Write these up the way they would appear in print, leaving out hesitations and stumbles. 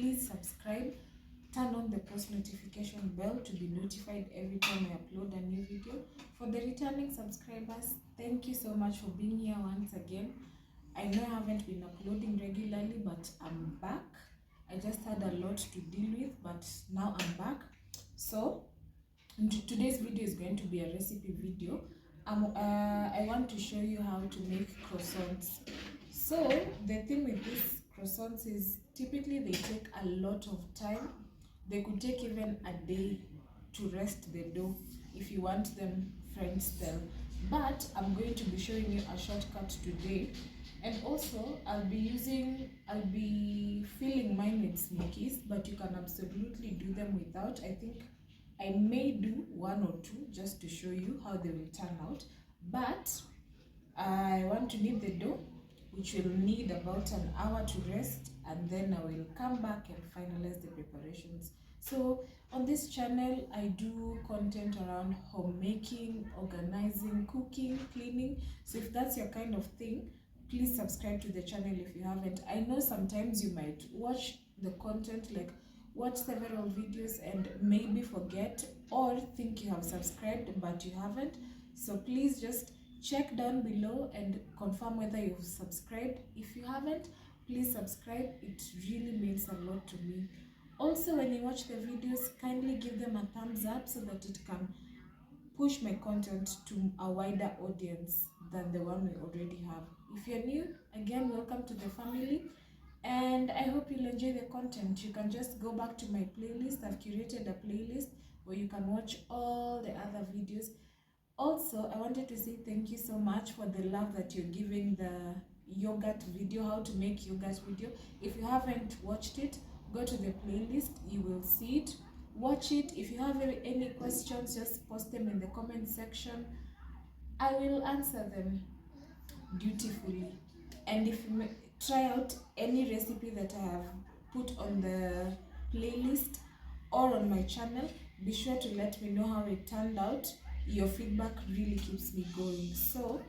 please subscribe, turn on the post notification bell to be notified every time I upload a new video. For the returning subscribers, thank you so much for being here once again. I know I haven't been uploading regularly, but I'm back. I just had a lot to deal with, but now I'm back. So today's video is going to be a recipe video. I want to show you how to make croissants. So the thing with these croissants is typically they take a lot of time. They could take even a day to rest the dough if you want them French style. But I'm going to be showing you a shortcut today. And also I'll be filling mine with smokies, but you can absolutely do them without. I think I may do one or two just to show you how they will turn out. But I want to knead the dough, which will need about an hour to rest, and then I will come back and finalize the preparations. So on this channel I do content around homemaking, organizing, cooking, cleaning. So if that's your kind of thing, please subscribe to the channel if you haven't. I know sometimes you might watch the content, like watch several videos and maybe forget or think you have subscribed but you haven't. So please just check down below and confirm whether you've subscribed. If you haven't, please subscribe. It really means a lot to me. Also, when you watch the videos, kindly give them a thumbs up so that it can push my content to a wider audience than the one we already have. If you're new, again, welcome to the family, and I hope you'll enjoy the content. You can just go back to my playlist. I've curated a playlist where you can watch all the other videos. Also, I wanted to say thank you so much for the love that you're giving the yogurt video, how to make yogurt video. If you haven't watched it, go to the playlist, you will see it. Watch it. If you have any questions, just post them in the comment section. I will answer them dutifully. And if you try out any recipe that I have put on the playlist or on my channel, be sure to let me know how it turned out. Your feedback really keeps me going. So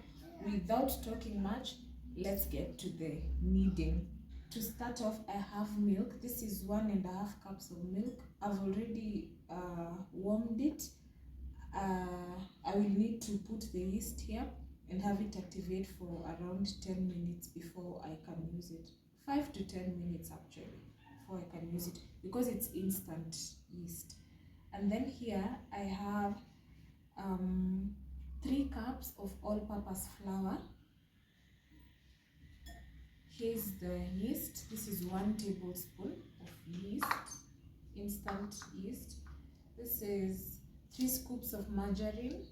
without talking much, let's get to the kneading. To start off, I have milk. This is 1.5 cups of milk. I've already warmed it. I will need to put the yeast here and have it activate for around 10 minutes before I can use it. 5 to 10 minutes actually before I can use it, because it's instant yeast. And then here I have 3 cups of all-purpose flour. Here's the yeast. This is 1 tablespoon of yeast, instant yeast. This is 3 scoops of margarine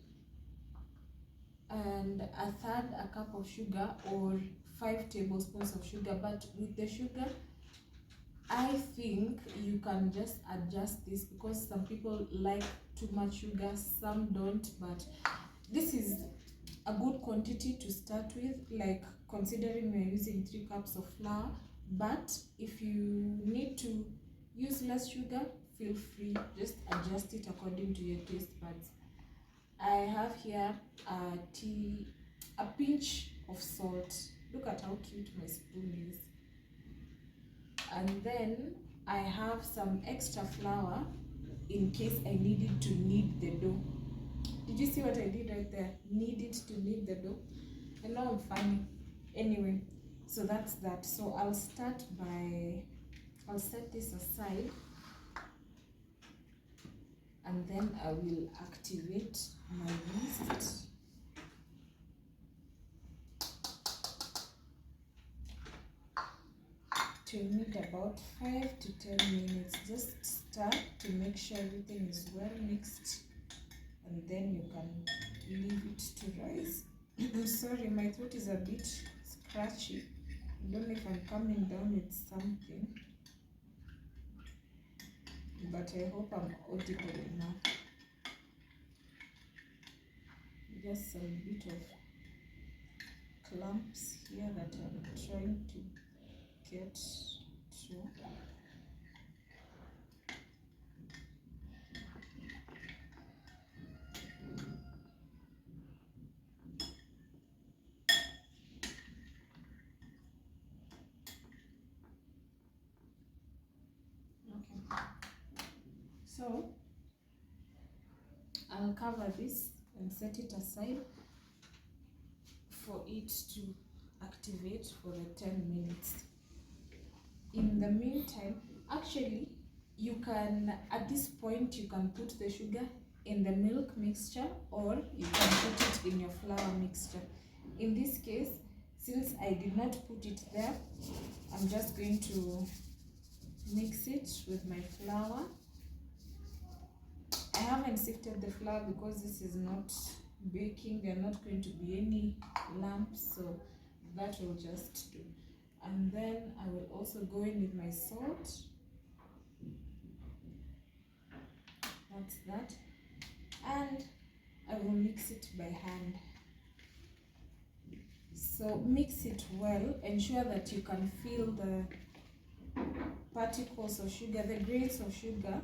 and a cup of sugar, or 5 tablespoons of sugar. But with the sugar, I think you can just adjust this, because some people like too much sugar, some don't, but this is a good quantity to start with, like considering we're using 3 cups of flour. But if you need to use less sugar, feel free, just adjust it according to your taste buds. I have here a pinch of salt. Look at how cute my spoon is. And then I have some extra flour in case I needed to knead the dough. Did you see what I did right there? Needed to knead the dough. I know I'm funny. Anyway, so that's that. So I'll set this aside, and then I will activate my yeast. To need about 5 to 10 minutes. Just stir to make sure everything is well mixed, and then you can leave it to rise. I'm sorry, my throat is a bit scratchy. I don't know if I'm coming down with something, but I hope I'm audible enough. Just a bit of clumps here that I'm trying to get through. Okay, so I'll cover this and set it aside for it to activate for the 10 minutes. In the meantime, actually, you can, at this point, you can put the sugar in the milk mixture, or you can put it in your flour mixture. In this case, since I did not put it there, I'm just going to mix it with my flour. I haven't sifted the flour because this is not baking. There are not going to be any lumps, so that will just do. And then I will also go in with my salt. That's that. And I will mix it by hand. So mix it well. Ensure that you can feel the particles of sugar, the grains of sugar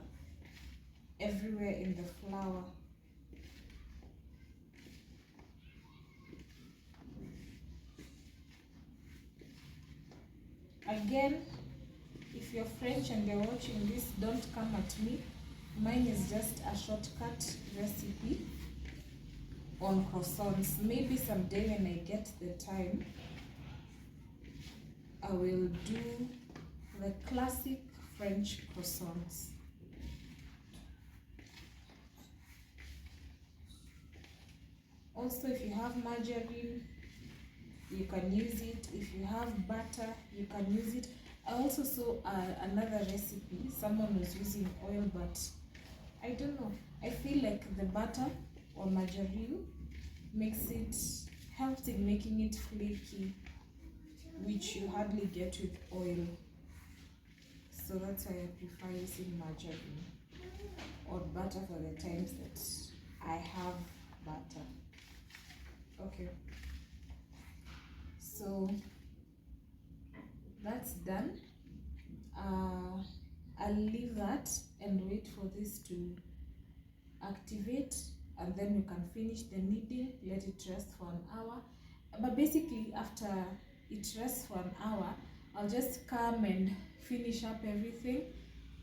everywhere in the flour. Again, if you're French and you're watching this, don't come at me. Mine is just a shortcut recipe on croissants. Maybe someday when I get the time, I will do the classic French croissants. Also, if you have margarine, you can use it. If you have butter, you can use it. I also saw another recipe. Someone was using oil, but I don't know. I feel like the butter or margarine helps in making it flaky, which you hardly get with oil. So that's why I prefer using margarine or butter for the times that I have butter. Okay. So that's done. I'll leave that and wait for this to activate, and then we can finish the kneading, let it rest for an hour. But basically, after it rests for an hour, I'll just come and finish up everything.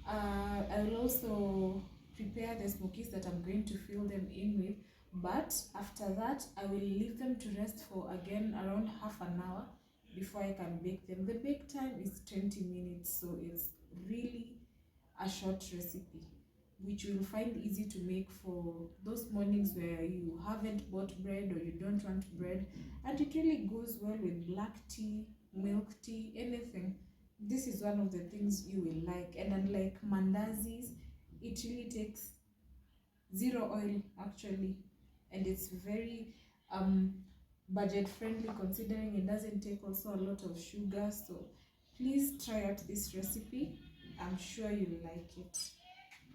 I will also prepare the smokies that I'm going to fill them in with. But after that, I will leave them to rest for again around half an hour before I can bake them. The bake time is 20 minutes, so it's really a short recipe, which you will find easy to make for those mornings where you haven't bought bread or you don't want bread. And it really goes well with black tea, milk tea, anything. This is one of the things you will like. And unlike mandazis, it really takes zero oil actually, and it's very budget friendly, considering it doesn't take also a lot of sugar. So please try out this recipe. I'm sure you'll like it.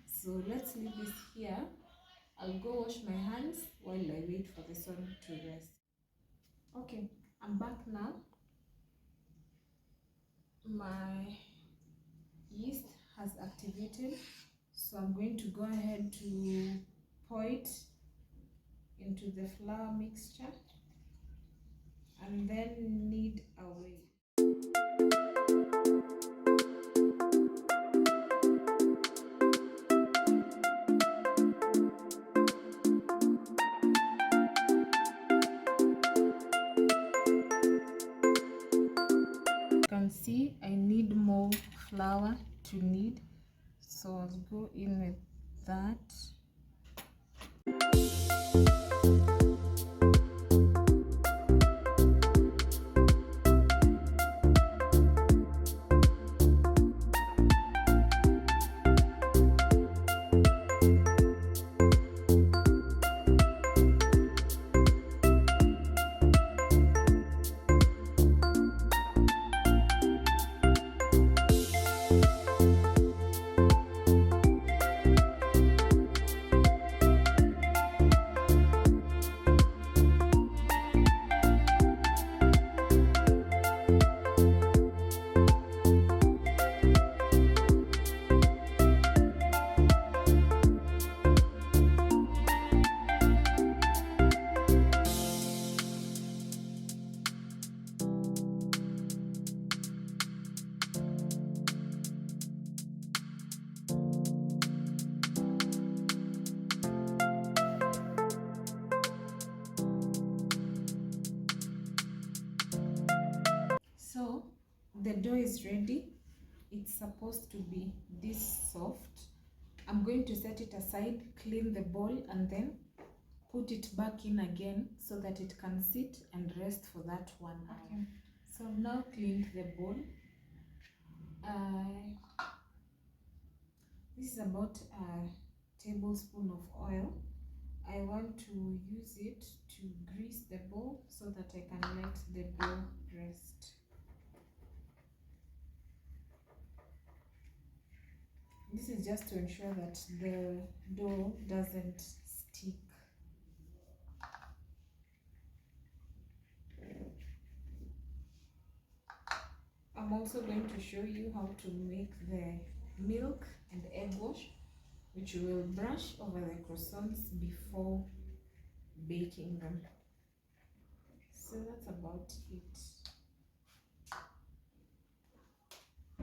So let's leave this here. I'll go wash my hands while I wait for this one to rest. Okay, I'm back now. My yeast has activated, so I'm going to go ahead to pour it into the flour mixture and then knead away. You can see I need more flour to knead, so I'll go in with that. the dough is ready. It's supposed to be this soft. I'm going to set it aside, clean the bowl, and then put it back in again so that it can sit and rest for that 1 hour. Okay. So I've now cleaned the bowl. This is about a tablespoon of oil. I want to use it to grease the bowl so that I can let the dough rest. This is just to ensure that the dough doesn't stick. I'm also going to show you how to make the milk and egg wash, which you will brush over the croissants before baking them. So that's about it.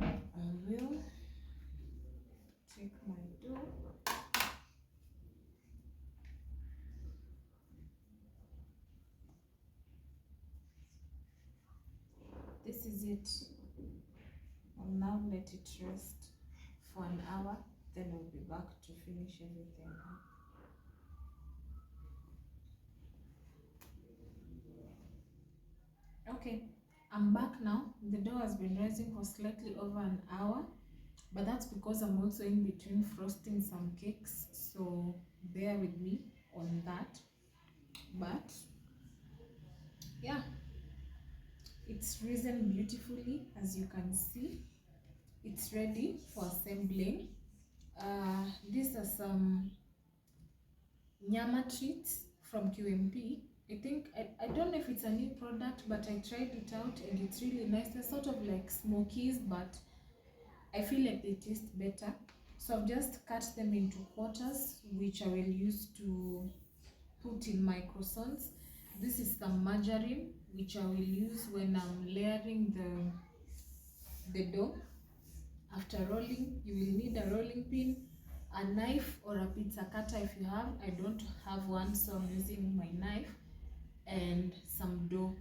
I will take my dough. This is it. I'll now let it rest for an hour, then we'll be back to finish everything up. Okay, I'm back now. The dough has been rising for slightly over an hour, but that's because I'm also in between frosting some cakes, so bear with me on that. But yeah, it's risen beautifully, as you can see. It's ready for assembling. These are some nyama treats from QMP. I think, I don't know if it's a new product, but I tried it out and it's really nice. They're sort of like smokies, but I feel like they taste better. So I've just cut them into quarters, which I will use to put in my croissants. This is some margarine, which I will use when I'm layering the dough. After rolling, you will need a rolling pin, a knife or a pizza cutter if you have. I don't have one, so I'm using my knife, and some dough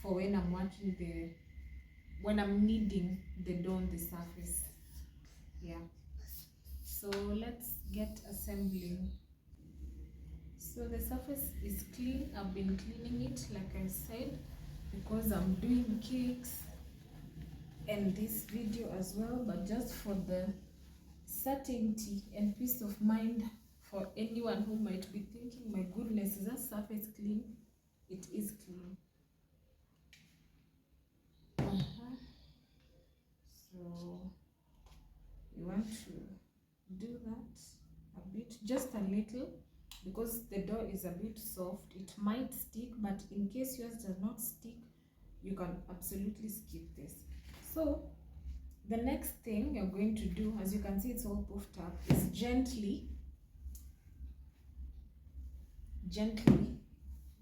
for when I'm working when I'm kneading the dough on the surface. Yeah. So let's get assembling. So the surface is clean. I've been cleaning it, like I said, because I'm doing cakes and this video as well, but just for the certainty and peace of mind for anyone who might be thinking, my goodness, is that surface clean? It is clean. So you want to do that a bit, just a little, because the dough is a bit soft. It might stick, but in case yours does not stick, you can absolutely skip this. So the next thing you're going to do, as you can see it's all puffed up, is gently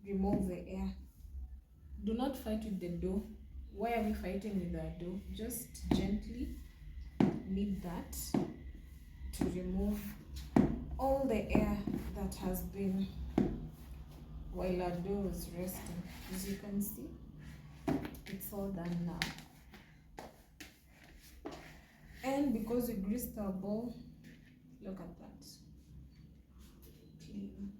remove the air. Do not fight with the dough. Why are we fighting with the dough? Just gently knead that to remove all the air that has been while our dough is resting. As you can see, it's all done now. And because we greased our bowl, look at that, clean.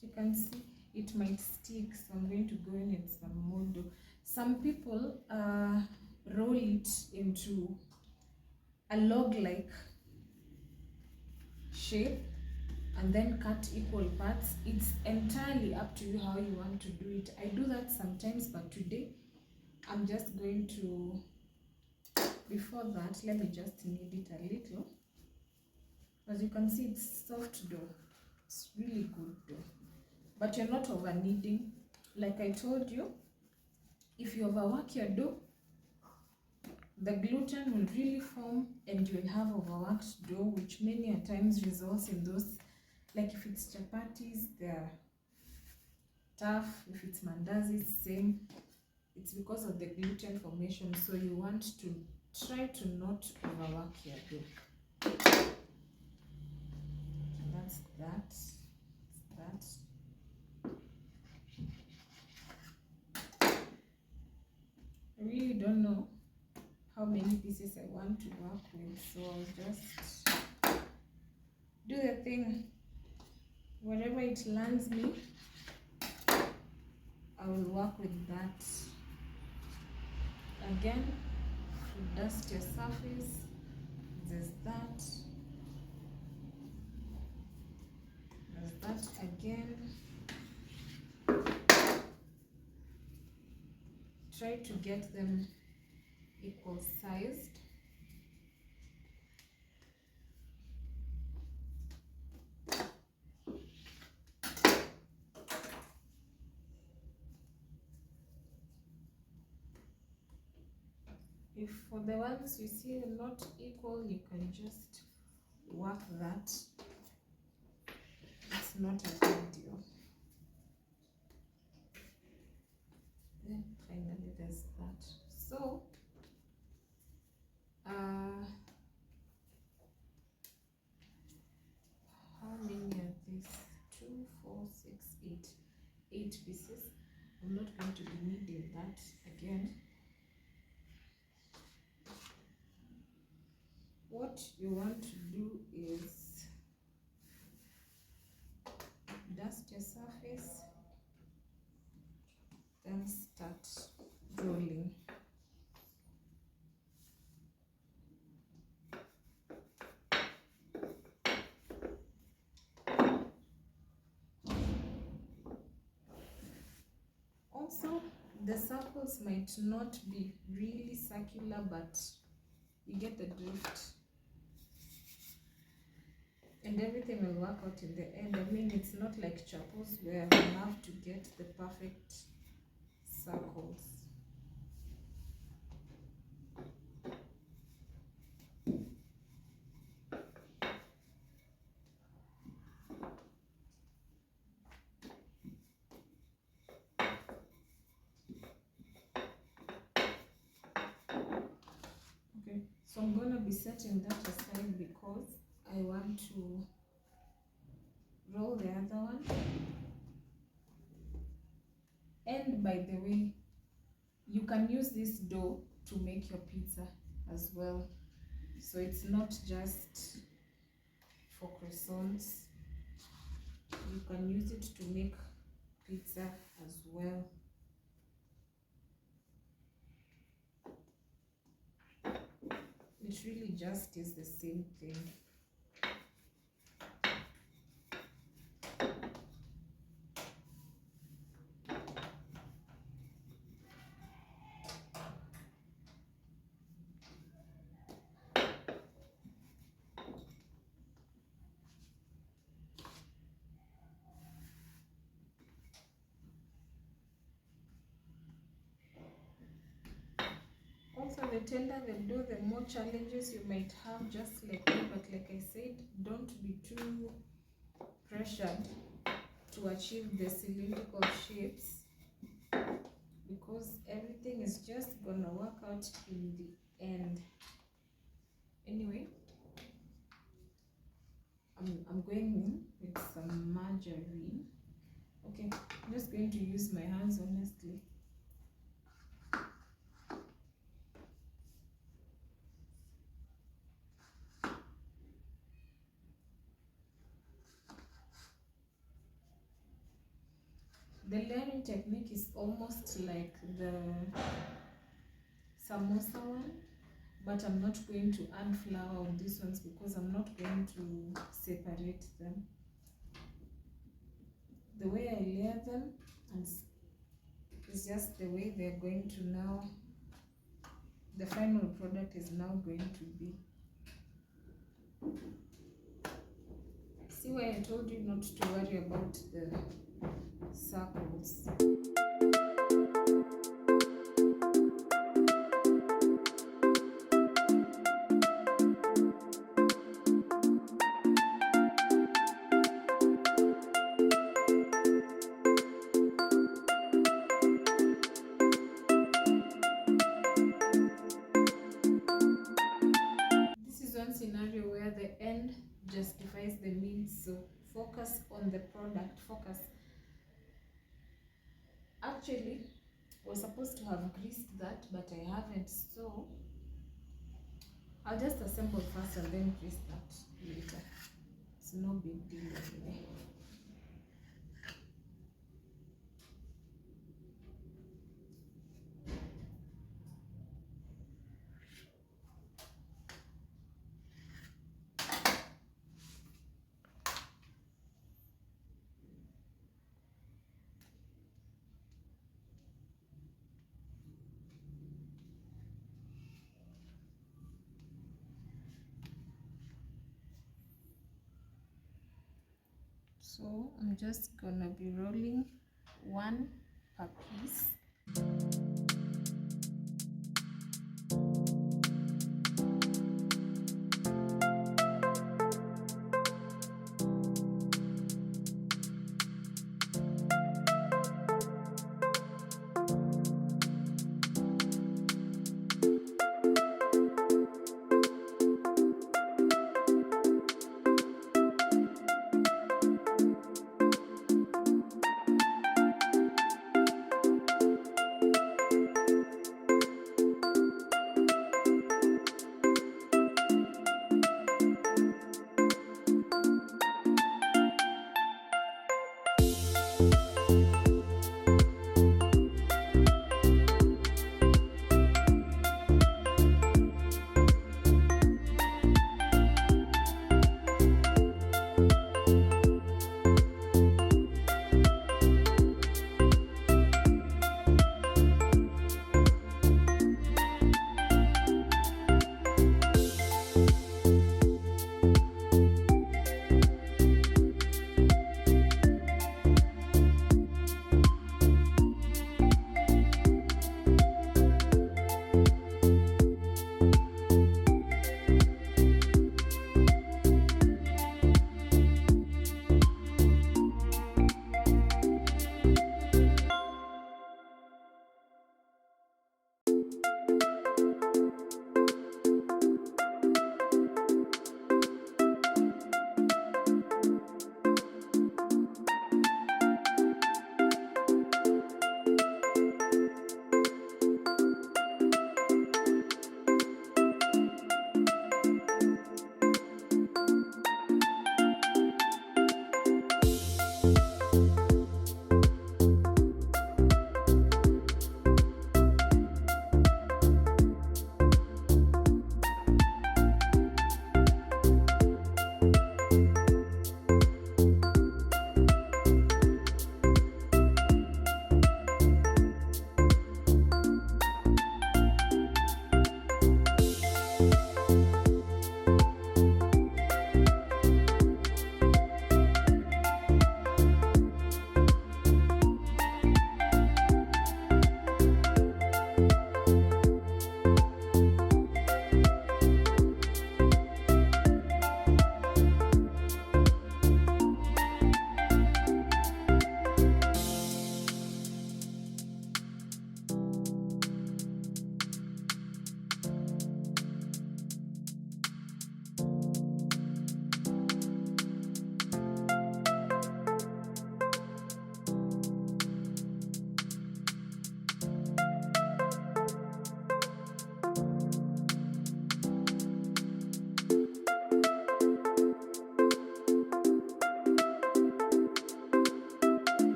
You can see it might stick, so I'm going to go in with some more dough. Some people roll it into a log-like shape and then cut equal parts. It's entirely up to you how you want to do it. I do that sometimes, but today I'm just going to, before that, let me just knead it a little. As you can see, it's soft dough. It's really good dough, but you're not over kneading. Like I told you, if you overwork your dough, the gluten will really form and you will have overworked dough, which many a times results in those, like if it's chapatis, they're tough. If it's mandazi, same. It's because of the gluten formation. So you want to try to not overwork your dough. That's that. don't know how many pieces I want to work with, so I'll just do the thing. Wherever it lands me, I will work with that. Again, to dust your surface, there's that. There's that again. Try to get them equal sized. If for the ones you see are not equal, you can just work that. It's not a big deal. Then finally there's that. So how many are these? 2, 4, 6, 8. 8 pieces. I'm not going to be needing that again. What you want to do is dust your surface, then start rolling. Also, the circles might not be really circular, but you get the drift. And everything will work out in the end. I mean, it's not like chapels where you have to get the perfect circles. Okay, so I'm going to be setting that aside because I want to roll the other one. And by the way, you can use this dough to make your pizza as well. So it's not just for croissants. You can use it to make pizza as well. It really just is the same thing. Also, the tender the dough, the more challenges you might have, just like me. But like I said, don't be too pressured to achieve the cylindrical shapes, because everything is just gonna work out in the end. Anyway, I'm going in with some margarine. Okay, I'm just going to use my hands, honestly. The layering technique is almost like the samosa one, but I'm not going to add flour on these ones because I'm not going to separate them. The way I layer them and is just the way they're going to now, the final product is now going to be. See why I told you not to worry about the circles. Scenario where the end justifies the means, so focus on the product. Focus. Actually, was supposed to have greased that, but I haven't, so I'll just assemble first and then grease that later. It's no big deal anyway. So I'm just gonna be rolling one per piece.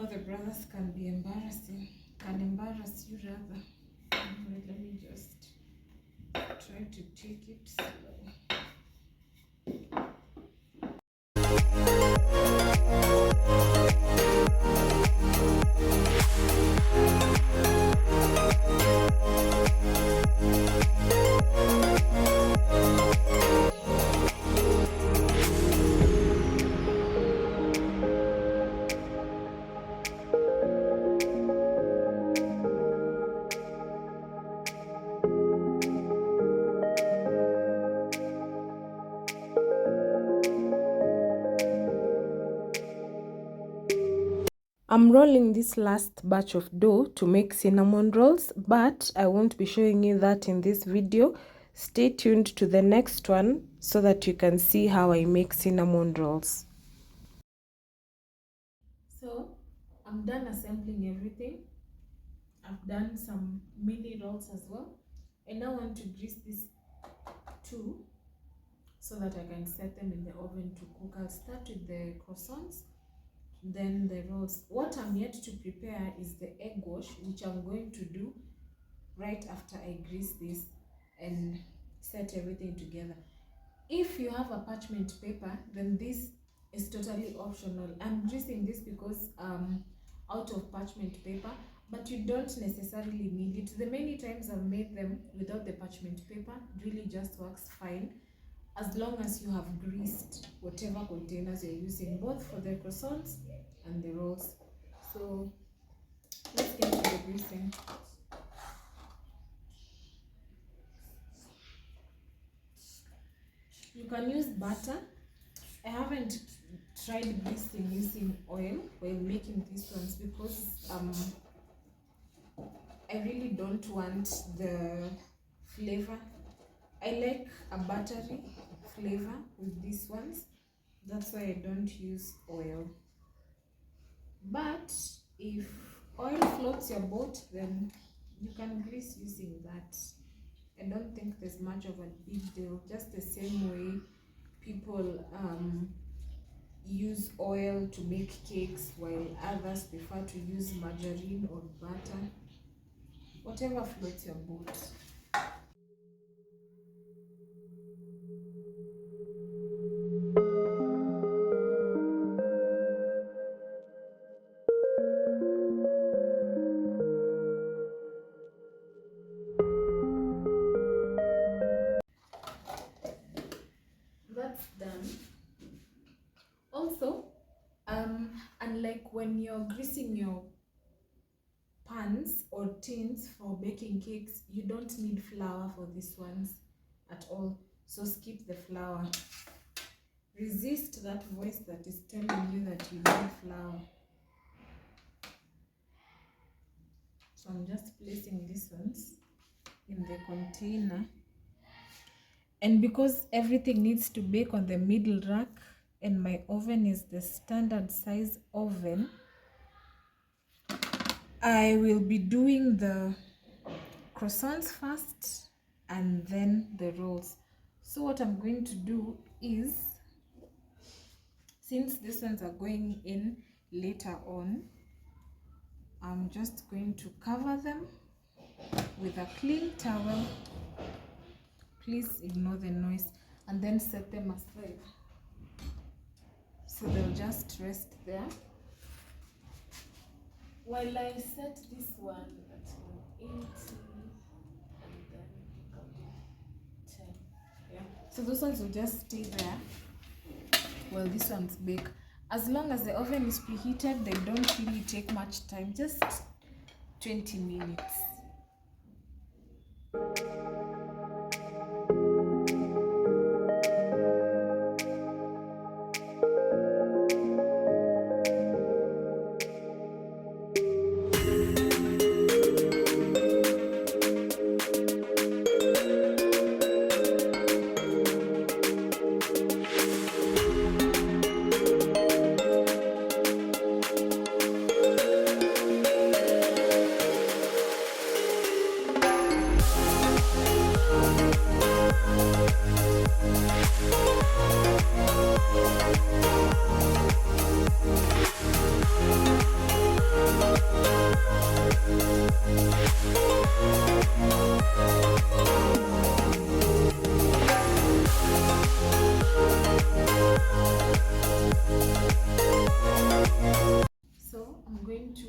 know the brothers can be embarrassing, can embarrass you rather. Wait, let me just try to take it slow. I'm rolling this last batch of dough to make cinnamon rolls, but I won't be showing you that in this video. Stay tuned to the next one so that you can see how I make cinnamon rolls. So I'm done assembling everything. I've done some mini rolls as well. I now want to grease these two so that I can set them in the oven to cook. I'll start with the croissants, then the rolls. What I'm yet to prepare is the egg wash, which I'm going to do right after I grease this and set everything together. If you have a parchment paper, then this is totally optional. I'm greasing this because out of parchment paper, but you don't necessarily need it. The many times I've made them without the parchment paper, it really just works fine, as long as you have greased whatever containers you're using, both for the croissants and the rolls. So let's get to the greasing. You can use butter. I haven't tried greasing using oil while making these ones because I really don't want the flavor. I like a buttery flavor with these ones. That's why I don't use oil. But if oil floats your boat, then you can grease using that. I don't think there's much of a big deal. Just the same way people use oil to make cakes while others prefer to use margarine or butter. Whatever floats your boat. That's done. Also, unlike when you're greasing your pans or tins for baking cakes, you don't need flour for these ones at all. So skip the flour. Resist that voice that is telling you that you need flour. So I'm just placing these ones in the container. And because everything needs to bake on the middle rack and my oven is the standard size oven, I will be doing the croissants first and then the rolls. So what I'm going to do is, since these ones are going in later on, I'm just going to cover them with a clean towel. Please ignore the noise, and then set them aside. So they'll just rest there. While I set this one at 180 and then 10. Yeah. So those ones will just stay there while these ones bake. As long as the oven is preheated, they don't really take much time, just 20 minutes.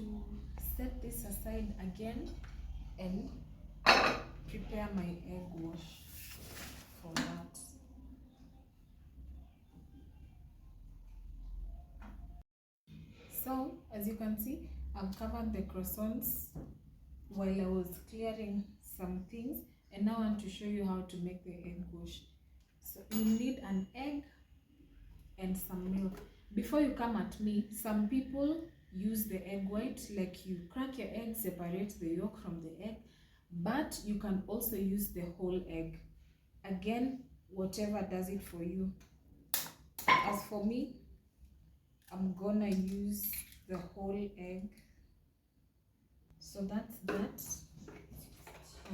to set this aside again and prepare my egg wash for that. So as you can see, I've covered the croissants while I was clearing some things, and now I want to show you how to make the egg wash. So you need an egg and some milk. Before you come at me, some people use the egg white, like you crack your egg, separate the yolk from the egg, but you can also use the whole egg. Again, whatever does it for you. As for me, I'm gonna use the whole egg. So that's that.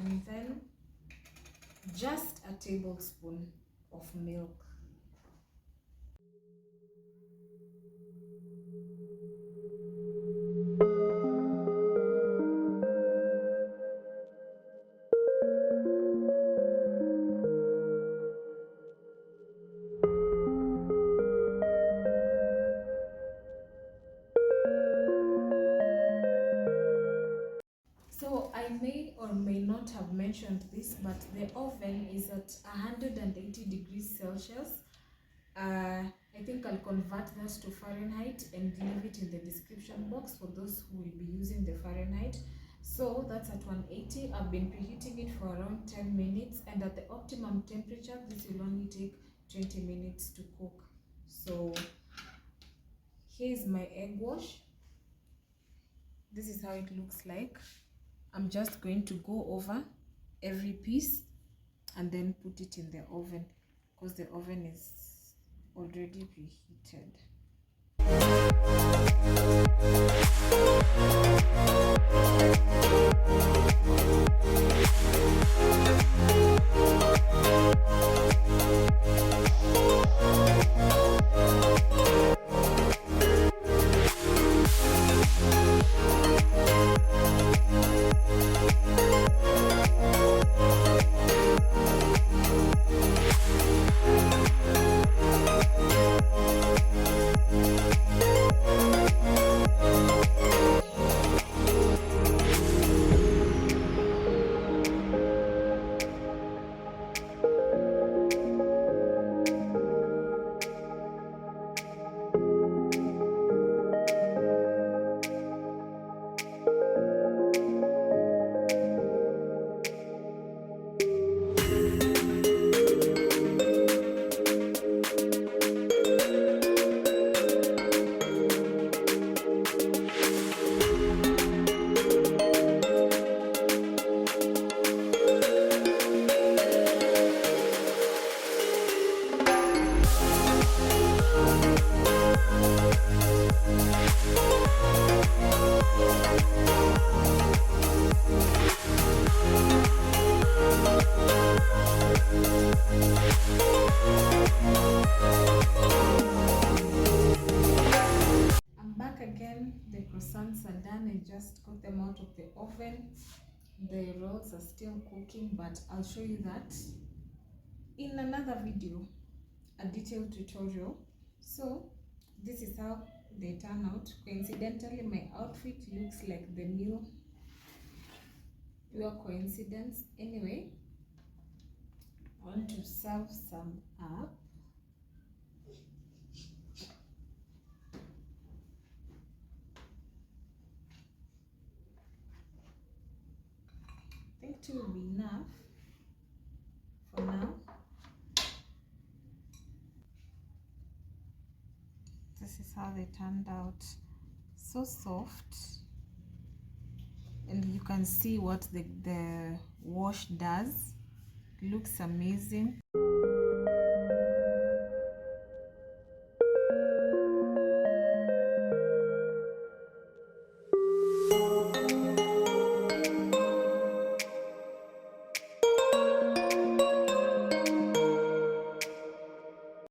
And then just a tablespoon of milk. So I may or may not have mentioned this, but the oven is at 180 degrees Celsius. I think I'll convert that to Fahrenheit and leave it in the description box for those who will be using the Fahrenheit. So that's at 180. I've been preheating it for around 10 minutes, and at the optimum temperature, this will only take 20 minutes to cook. So here's my egg wash. This is how it looks like. I'm just going to go over every piece and then put it in the oven because the oven is already preheated. The croissants are done. I just got them out of the oven. The rolls are still cooking, but I'll show you that in another video, a detailed tutorial. So this is how they turn out. Coincidentally, my outfit looks like the new pure coincidence. Anyway, I want to serve some up. I think 2 will be enough for now. This is how they turned out. So soft, and you can see what the wash does. It looks amazing.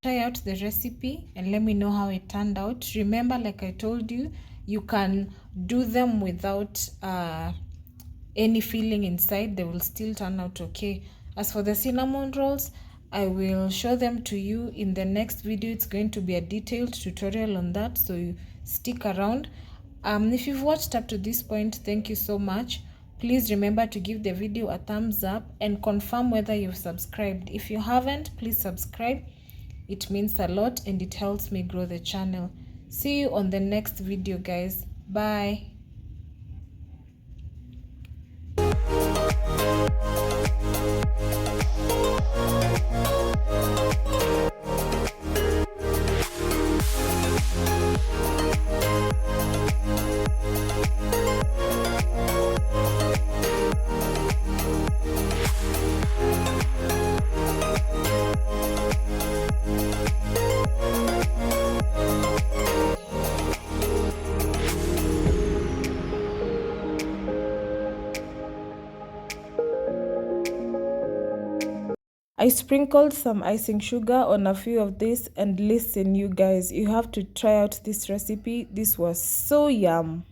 Try out the recipe and let me know how it turned out. Remember, like I told you, you can do them without any filling inside. They will still turn out okay. As for the cinnamon rolls, I will show them to you in the next video. It's going to be a detailed tutorial on that, so you stick around. If you've watched up to this point, thank you so much. Please remember to give the video a thumbs up and confirm whether you've subscribed. If you haven't, please subscribe. It means a lot and it helps me grow the channel. See you on the next video, guys. Bye. I sprinkled some icing sugar on a few of this, and listen, you guys, you have to try out this recipe. This was so yum.